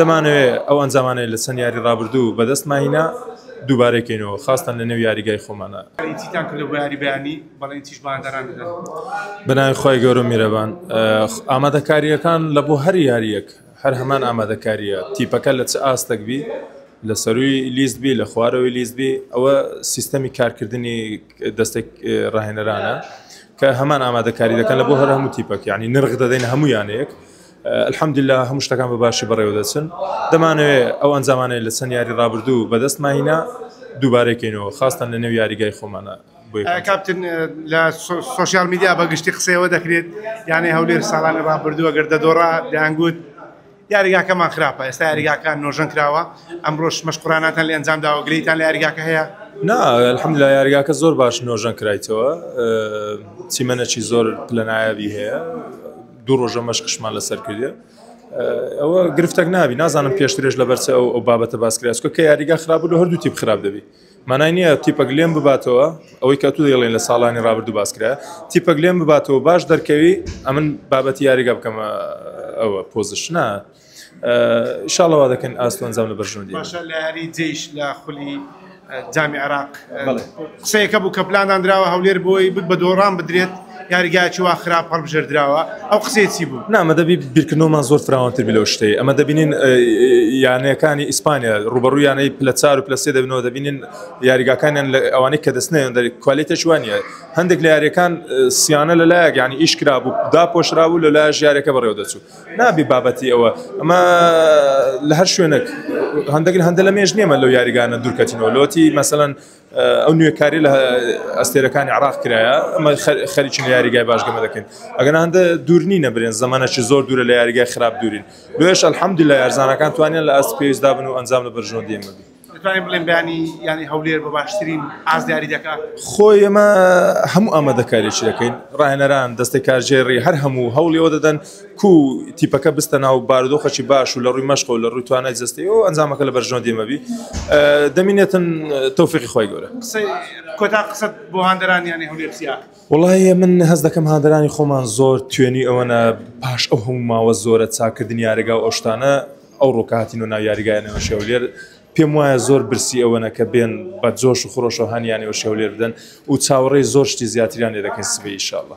دەمانەوێت ئەو ئەنجامانەی لە چەند یاری ڕابردوو بەدەستماهینە دووبارەکەینەوە خاستان لە نێو یاریگای خۆمانە. چیتان کردو بۆ یاری بەیانی بەڵێن چیش بەهاندەران دەدەن؟ بەناوی خۆی گەورە و میرەبان ئامادەکاریەکان لە بۆ هەر یاریەک هەر هەمان ئامادەکاریە تیپەکە لە چ ئاستەک بی لە سەروی لیست بی لە خوارەوەی لیست بی ئەوە سیستەمی کارکردنی دەستێک ڕاهێنەرانە کە هەمان ئامادەکاری دەکەن لە بۆ هەر هەموو تیپەک یعنی نرخ دەدەین هەموو یانەیەک. الحەمدولله هەموو شتەکان بە باشی بەڕێوە دەچن. دەمانەوێت ئەو ئەنجامانەی لە چەند یاری ڕابردوو بەدەستماهینە دووبارەکەینەوە خاستان لە نێو یاریگای خۆمانە. کاپتن لە سوۆشیال میدیا بەگشتی قسەیەوە دەکرێت یعنی هەولێر ساڵانی ڕابردووە گەر دەدۆڕا دەیانگوت یاریگاکەمان خراپە ئێستا یاریگاکان نۆژەن کراوە ئەمڕۆژ مەشقوراناتان لە ئەنجام داوە گلەیتان لە یاریگاکە هەیە؟ نا الحەمدولله یاریگاکە زۆر باش نۆژەن کرایتەوە چیمەنەکی زۆر پلەنایەوی هەیە دوو ڕۆژە مەشقشمان لەسەر کردێ ئەوە گرفتەک نابی نازانم پێشترێش لەبەرچە ئەو بابەتە باسکراسکە کە یاریگا خراپ بوو لە هەردوو تیپ خراپ دەبی مانای نییە تیپەک لێم بباتەوە ئەوەی کە تو دەڵێن لە ساڵانی ڕابردوو باسکرا تیپەک لێم بباتەوە باش دەرکەوی ئەمن بابەتی یاریگا بکەمە ئەوە پۆزیشنە ئینشاڵڵا وا دەکەن ئاست و ئەنجام لە بەرژەوەندی باشە لە یاری جێیش لە خولی جامی عێراق قسەیەکە بوو کە پلاندانراوە هەولێر بۆی بوت بە دۆڕان بدرێت یاریگایکی وا خراپ هەڵبژێردراوە ئەو قسەی چی بوو؟ نامە دەبی بیرکردنەوەمان زۆر فراوانتر بی لەو شتەی ئەمە دەبینین یانەکانی ئیسپانیا ڕوبەڕوو یانەی پلە 4 و پلە 3 دەبینەوە دەبینین یاریگاکانیان لە ئەوانەی کە دەستنیان کوالیتیش وانە هەندێک لە یاریەکان سیانە لەلایەک یعنی ئیش کرا بوو داپۆشرا بوو لەلایەک یاریەکە بەڕێوە دەچوو نابی بابەتی ئەوە ئەمە لە هەر شوێنێک هەندە لە مێژ نیەمە لەو یاریگانە دوورکەتینەوە لۆتی مەسەڵەن ئەو نوێکاری لە ئەستێرەکانی عراق کرایە ئەمە خەریکین لە یاریگای باشگەمە دەکەین ئەگەر هەندە دوور نینە برێن زمانەکی زۆر دوورە لە یاریگای خراپ دوورین لێش الحەمدولله یارزانەکان توانیان لە ئاست پێویستدا بن و ئەنجام لە بەرژەوەندی ئێمە بی. دەتوانین بڵێن بەیانی ینی هەولێر بە باشترین ئاست یاری دەکات؟ خۆی ئێمە هەموو ئامادەکاریی دەکەین ڕاهێنەران دەستی کارژێڕی هەر هەموو هەوڵی ئەوە دەدەن کو تیپەکە بستە ناو بارودۆخەکی باش و لە ڕووی مەشق و لە ڕووی توانای جەستی و ئەنجامەکە لە بەرژەوەندی ئێمە بی دەمینێتن تەوفیقی خۆی گەورە. کۆتا قسەت بۆ هاندەران یانی هەولێر چییە؟ وڵی من هەست دەکەم هاندەرانی خۆمان زۆر توێنی ئەوەنە پاش ئەو هەموو ماوە زۆرە چاکردنی یاریگا و ئەوشتانە ئەو ڕۆکهاتین و ناو یاریگایانەوە شەولێر پێم وایە زۆر برسی ئەوەنە کە بێن بە جۆش و خڕۆش و هەنیانەوە شەولێر بدەن و چاوەڕێی زۆر شتی زیاتریان لێ دەکەین سبەی ئینشاڵڵا.